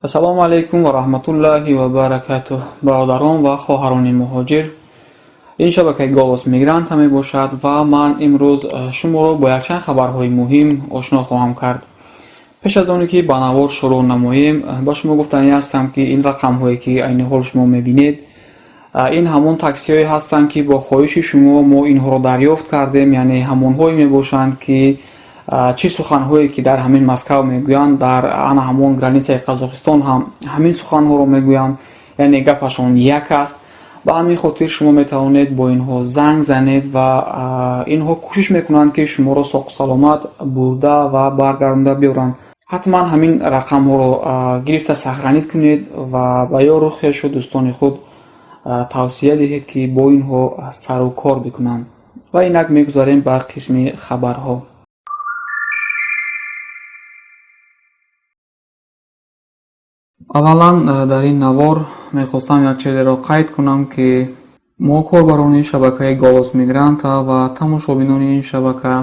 ассалому алайкум ва раҳматуллоҳи ва баракатуҳ. бародарон ва хоҳарони муҳоҷир, ин шабакаи голос мигранта мебошад ва ман имрӯз шуморо бо якчанд хабарҳои муҳим ошно хоҳам кард. пеш аз оне ки ба навор шурӯъ намоем, ба шумо гуфтанӣ ҳастам ки ин рақамҳое ки айни ҳол шумо мебинед, ин ҳамон таксиҳое ҳастанд ки бо хоҳиши шумо мо инҳоро дарёфт кардем, яъне ҳамонҳое мебошанд ки чӣ суханҳое ки дар ҳамин Москав мегӯянд, дар ана ҳамон границаи Қазоқистон ҳам ҳамин суханҳоро мегӯянд, яъне гапашон як аст. ба ҳамин хотир шумо метавонед бо инҳо занг занед ва инҳо кӯшиш мекунанд ки шуморо соҳу саломат бурда ва баргардонда биёранд. ҳатман ҳамин рақамҳоро гирифта сахранид кунед ва ба ёру хешу дӯстони худ тавсия диҳед ки бо инҳо сару кор бикунанд. ва инак мегузарем ба қисми хабарҳо. аввалан дар ин навор мехостам як чизеро қайд кунам ки мо корбарони шабакаи голос мигранта ва тамошобинони ин шабака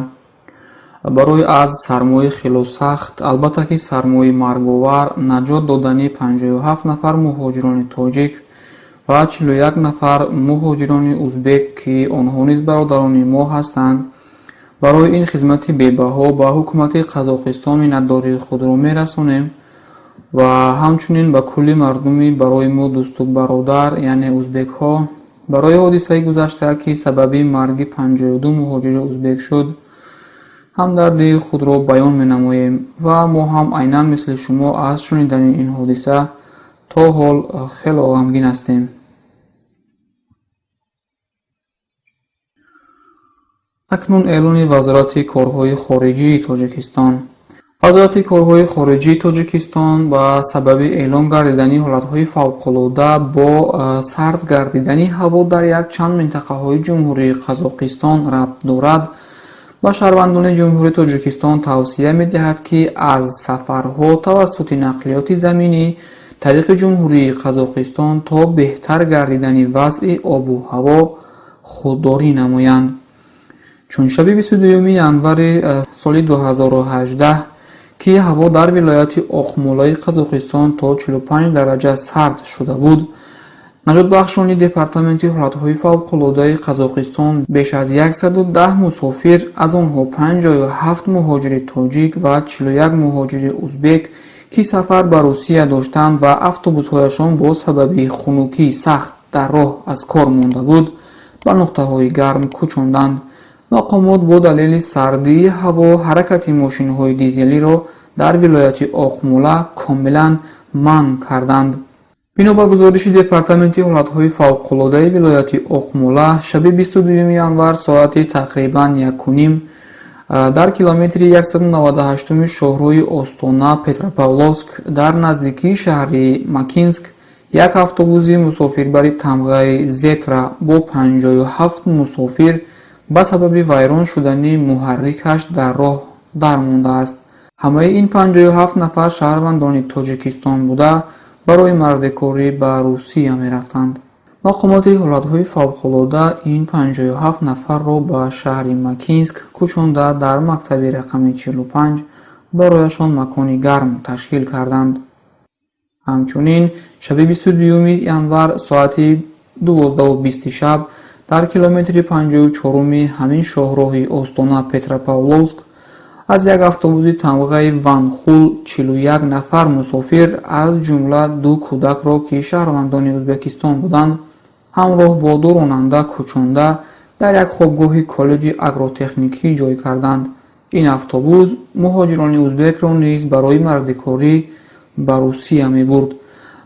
барои аз сармои хело сахт, албатта ки сармои марговар, наҷот додани 57 нафар муҳоҷирони тоҷик ва 41 нафар муҳоҷирони узбек ки онҳо низ бародарони мо ҳастанд, барои ин хизмати бебаҳо ба ҳукумати Қазоқистон миннатдории худро мерасонем ва ҳамчунин ба кулли мардуми барои мо дӯсту бародар, яъне узбекҳо, барои ҳодисаи гузашта ки сабаби марги 52 муҳоҷири узбек шуд, ҳамдардии худро баён менамоем ва мо ҳам айнан мисли шумо аз шунидани ин ҳодиса то ҳол хело ғамгин ҳастем. акнун эълони вазорати корҳои хориҷии Тоҷикистон. вазорати корҳои хориҷии Тоҷикистон ба сабаби эълон гардидани ҳолатҳои фавқулода бо сард гардидани ҳаво дар якчанд минтақаҳои ҷумҳурии Қазоқистон рабт дорад, ба шаҳрвандони ҷумҳурии Тоҷикистон тавсия медиҳад ки аз сафарҳо тавассути нақлиёти заминӣ тариқи ҷумҳурии Қазоқистон то беҳтар гардидани вазъи обу ҳаво худдорӣ намоянд. чун шаби 22 январи соли 2018 ки ҳаво дар вилояти оқмолаи Қазоқистон то 45 дараҷа сард шуда буд, наҷотбахшони департаменти ҳолатҳои фавқулодаи Қазоқистон беш аз 110 мусофир, аз онҳо 57 муҳоҷири тоҷик ва 41 муҳоҷири узбек ки сафар ба Русия доштанд ва автобусҳояшон бо сабаби хунукии сахт дар роҳ аз кор монда буд, ба нуқтаҳои гарм кӯчонданд. мақомот бо далели сардии ҳаво ҳаракати мошинҳои дизелиро дар вилояти Оқмола комилан манъ карданд. бино ба гузориши департаменти ҳолатҳои фавқулодаи вилояти Оқмола, шаби 22 январ соати тақрибан 1:30 дар километри 198 шоҳрои Остона Петропавловск дар наздикии шаҳри Макинск як автобуси мусофирбари тамғаи Зетра бо 57 мусофир ба сабаби вайрон шудани муҳаррикаш дар роҳ дармондааст. ҳамаи ин 57 нафар шаҳрвандони Тоҷикистон буда барои мардикорӣ ба Русия мерафтанд. мақомоти ҳолатҳои фавқулода ин 57 нафарро ба шаҳри Макинск кӯчонда дар мактаби рақами 45 барояшон макони гарм ташкил карданд. ҳамчунин шаби 22 январ соати 12:20 шаб дар километри 54 ҳамин шоҳроҳи Остона Петропавловск аз як автобуси тамғаи Ванхул 41 нафар мусофир, аз ҷумла 2 кӯдакро ки шаҳрвандони Ӯзбекистон буданд, ҳамроҳ бо 2 ронанда кӯчонда дар як хобгоҳи коллеҷи агротехникӣ ҷой карданд. ин автобус муҳоҷирони ӯзбекро низ барои мардикорӣ ба Русия мебурд.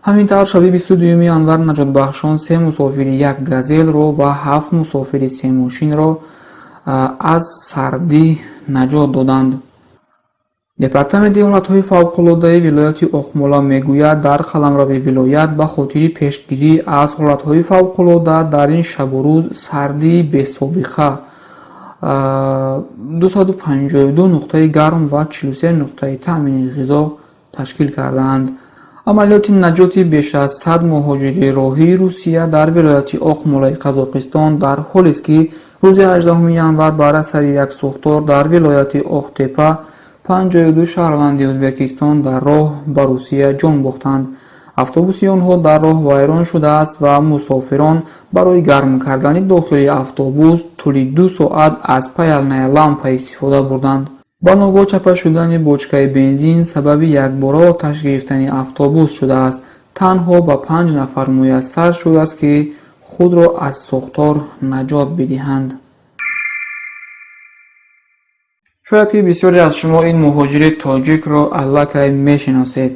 ҳамин тавр шаби 22 январ наҷотбахшон 3 мусофири як газелро ва 7 мусофири 3 мошинро аз сардӣ наҷот доданд. департаменти ҳолатҳои фавқулодаи вилояти Оқмола мегӯяд, дар қаламрави вилоят ба хотири пешгирӣ аз ҳолатҳои фавқулода дар ин шабу рӯз сардии бесобиқа 252 нуқтаи гарм ва 43 нуқтаи таъмини ғизо ташкил кардаанд. амалиёти наҷоти беш аз 100 муҳоҷири роҳии Русия дар вилояти Оқмолаи Қазоқистон дар ҳолест ки рӯзи 18 январ бар асари як сӯхтор дар вилояти Оқтепа 52 шаҳрванди Ӯзбекистон дар роҳ ба Русия ҷон бохтанд. автобуси онҳо дар роҳ вайрон шудааст ва мусофирон барои гарм кардани дохили автобус тӯли 2 соат аз паялнаи лампа истифода бурданд. ба ногоҳ чапа шудани бочкаи бензин сабаби якбора оташ гирифтани автобус шудааст. танҳо ба 5 нафар муяссар шудааст ки худро аз сӯхтор наҷот бидиҳанд. шояд ки бисёре аз шумо ин муҳоҷири тоҷикро аллакай мешиносед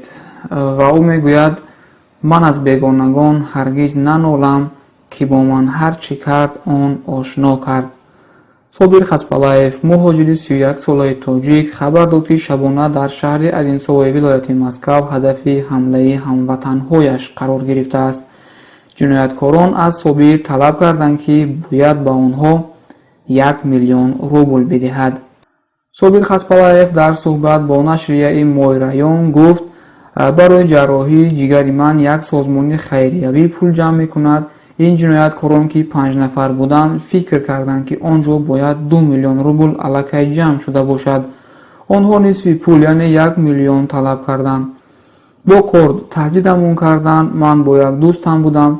ва ӯ мегӯяд: ман аз бегонагон ҳаргиз нанолам, ки бо ман ҳар чӣ кард он ошно кард. Собир Хаспалаев, муҳоҷири 31 солаи тоҷик, хабар дод, ки шабона дар шаҳри Одинцовои вилояти Москав ҳадафи ҳамлаи ҳамватанҳояш қарор гирифтааст. ҷинояткорон аз Собир талаб карданд, ки бояд ба онҳо 1 миллион рубл бидиҳад. Собир Хаспалаев дар суҳбат бо нашрияи Мои район гуфт: барои ҷарроҳии ҷигари ман як созмони хайриявӣ пул ҷамъ мекунад. ин ҷинояткорон, ки 5 нафар буданд, фикр карданд, ки он ҷо бояд 2 миллион рубл аллакай ҷамъ шуда бошад. онҳо нисфи пул, яъне 1 миллион талаб карданд. бо корд таҳдидамон карданд. ман бо як дӯстам будам,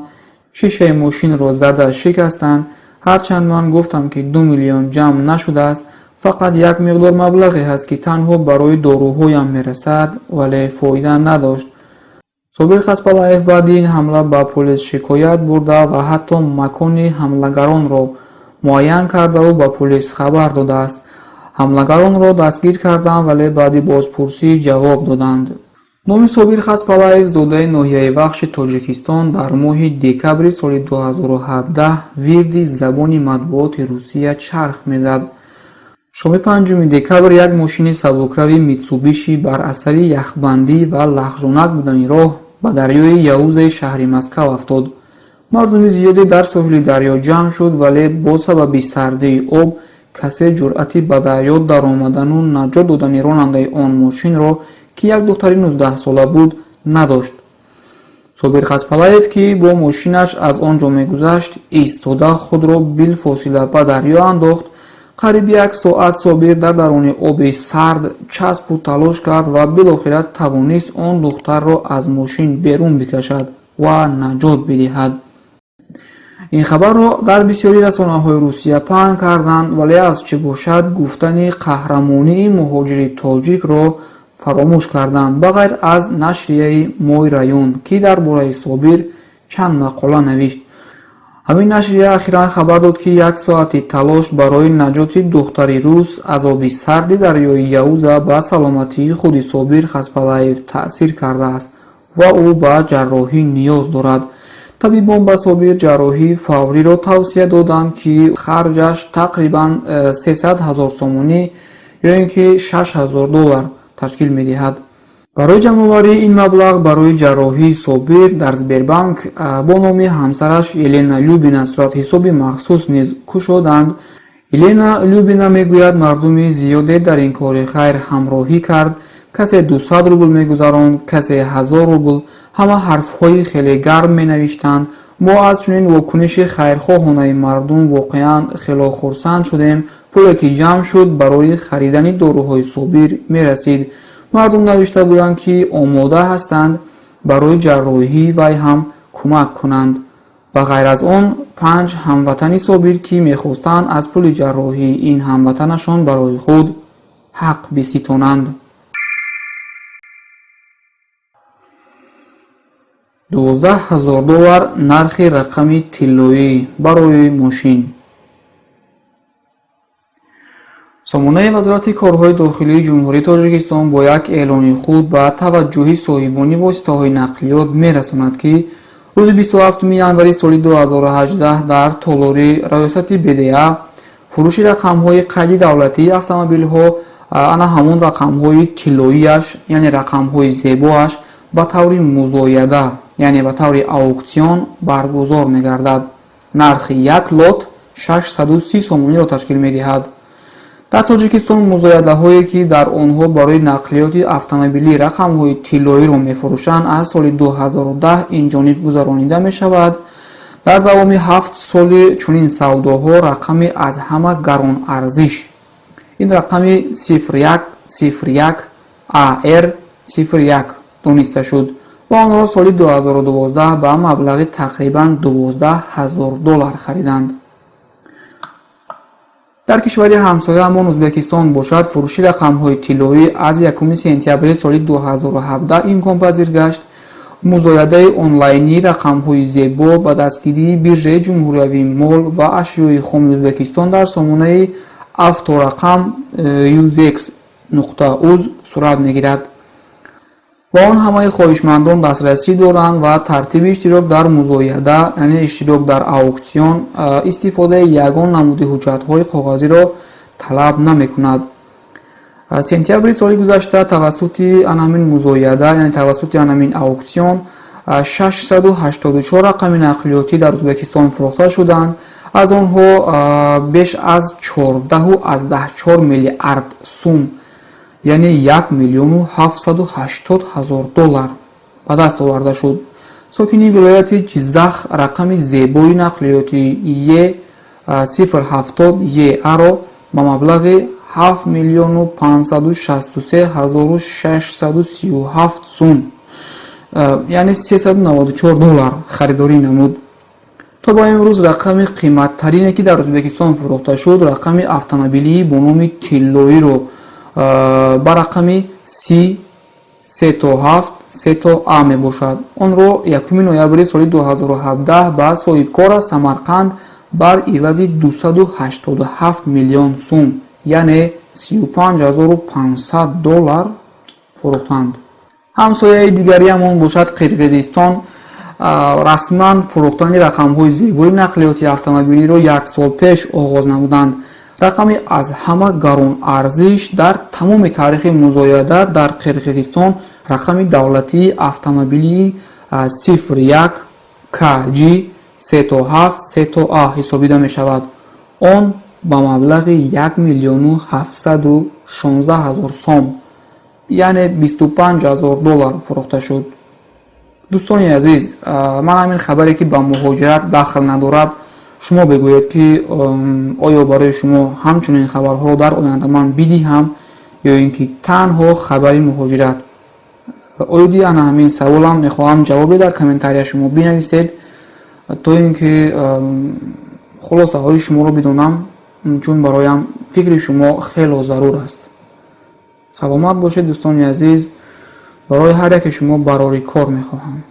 шишаи мошинро зада шикастанд. ҳарчанд ман гуфтам, ки 2 миллион ҷамъ нашудааст, фақат як миқдор маблағе ҳаст, ки танҳо барои доруҳоям мерасад, вале фоида надошт. Собир Хаспалаев баъди ин ҳамла ба полис шикоят бурда ва ҳатто макони ҳамлагаронро муайян кардаву ба полис хабар додааст. ҳамлагаронро дастгир карданд, вале баъди бозпурсӣ ҷавоб доданд. номи Собир Хаспалаев, зодаи ноҳияи Вахши Тоҷикистон, дар моҳи декабри соли 2017 вирди забони матбуоти Русия чарх мезад. шоми 5 декабр як мошини сабукрави Митсубиши бар асари яхбандӣ ва лағжонак будани роҳ ба дарёи Яузаи шаҳри Москав афтод. мардуми зиёде дар соҳили дарё ҷамъ шуд, вале бо сабаби сардии об касе ҷуръати ба дарё даромадану наҷот додани ронандаи он мошинро, ки як духтари 19 сола буд, надошт. Собир Хаспалаев, ки бо мошинаш аз он ҷо мегузашт, истода худро билфосила ба дарё андохт. қариб 1 соат Собир дар даруни оби сард часпу талош кард ва билохира тавонист он духтарро аз мошин берун бикашад ва наҷот бидиҳад. ин хабарро дар бисёри расонаҳои Русия паҳн карданд, вале аз чӣ бошад гуфтани қаҳрамонии муҳоҷири тоҷикро фаромӯш карданд, ба ғайр аз нашрияи Мои район, ки дар бораи Собир чанд мақола навишт. ҳамин нашрия ахиран хабар дод, ки 1 соати талош барои наҷоти духтари рус аз оби сарди дарёи Яуза ба саломатии худи Собир Хаспалаев таъсир кардааст ва ӯ ба ҷарроҳӣ ниёз дорад. табибон ба Собир ҷарроҳии фавриро тавсия доданд, ки харҷаш тақрибан 300 000 сомонӣ ё ин ки $6000 ташкил медиҳад. барои ҷамъоварии ин маблағ барои ҷарроҳии Собир дар Сбербанк бо номи ҳамсараш Елена Любина суратҳисоби махсус низ кушоданд. Елена Любина мегӯяд, мардуми зиёде дар ин кори хайр ҳамроҳӣ кард. касе 200 рубл мегузаронд, касе 1000 рубл. ҳама ҳарфҳои хеле гарм менавиштанд. мо аз чунин вокуниши хайрхоҳонаи мардум воқеан хело хурсанд шудем. пуле ки ҷамъ шуд барои харидани доруҳои Собир мерасид. мардум навишта буданд, ки омода ҳастанд барои ҷарроҳии вай ҳам кӯмак кунанд. ба ғайр аз он 5 ҳамватани Собир, ки мехостанд аз пули ҷарроҳии ин ҳамватанашон барои худ ҳақ биситонанд. $12000 нархи рақами тиллоӣ барои мошин. сомонаи Вазорати корҳои дохилии ҷумҳурии Тоҷикистон бо як эълони худ ба таваҷҷӯҳи соҳибони воситаҳои нақлиёт мерасонад, ки рӯзи 27 январи соли 2018 дар толори раёсати БДА фурӯши рақамҳои қайди давлатии автомобилҳо, ана ҳамон рақамҳои тиллоияш, яъне рақамҳои зебоаш, ба таври музояда, яъне ба таври ауксион баргузор мегардад. нархи як лот 630 сомониро ташкил медиҳад. дар Тоҷикистон музоядаҳое, ки дар онҳо барои нақлиёти автомобилӣ рақамҳои тиллоиро мефурӯшанд, аз соли 2010 инҷониб гузаронида мешавад. дар давоми 7 соли чунин савдоҳо рақами аз ҳама гаронарзиш, ин рақами 01 01 AR01 دانسته شد و آن را سال 2012 به مبلغ تقریبا $12,000 خریدند. در کشور همسایه همان ازبکستان باشد، فروشی رقم‌های طلایی از 1 سپتامبر سال 2017 امکان پذیر گشت. مزایده آنلاینی رقم‌های زیبا به دستگیری بیرژه جمهوریوی مال و اشیای خام ازبکستان در سامانه авторақам uzex.uz صورت می‌گیرد و آن همه خواهشمندان دسترسی دارند و ترتیب اشتراک در مزایده یعنی اشتراک در аукцион استفاده یگان نمود حجت‌های کاغذی را طلب نمی‌کند. سپتامبر سال گذشته توسط همین مزایده یعنی توسط همین аукцион 684 رقم نقلیاتی در ازبکستان فروخته شدند. از آنها بیش از 14.4 میلیارد سوم یعنی 1,780,000 دلار به دست آورده شد. ساکنین ولایت جیزخ رقم زیبای نقلیاتی Y070 را به مبلغ 7,563,637 سوم یعنی 394 دلار خریداری نمود. تا با امروز رقم قیمت ترینی که در ازبکستان فروخته شد رقم автомобили با نام تلویی رو با رقم C307 می باشد. آن را 1 نوامبر سال 2017 با صاحبکار سمرقند بر عوض 287 میلیون سوم یعنی 35,500 دلار فروختند. همسایه دیگری همان باشد قرقیزستان. رسما فروختن رقم‌های زیبای نقلیاتی автомобили را 1 سال پیش آغاز نمودند. رقمی از همه گران ارزش در تمام تاریخ مزایده در قرقیزستان رقم دولتی автомобили 01 KG 307 حسابیده می شود. آن با مبلغ 1,716,000 سوم یعنی 25,000 دلار فروخته شد. دوستان عزیز، من همین خبری که به مهاجرت دخل ندارد شما بگویید که آیا برای شما همچنین خبرها را در آینده من بدهم یا اینکه تنها خبری مهاجرت؟ آیدی انا همین سوالم میخواهم جوابی در کامنتاری شما بنویسید تا اینکه خلاصه های شما رو بدونم، چون برایم فکر شما خیلی ضرور است. سلامت باشید دوستان عزیز. برای هر یک شما برای کار میخواهم.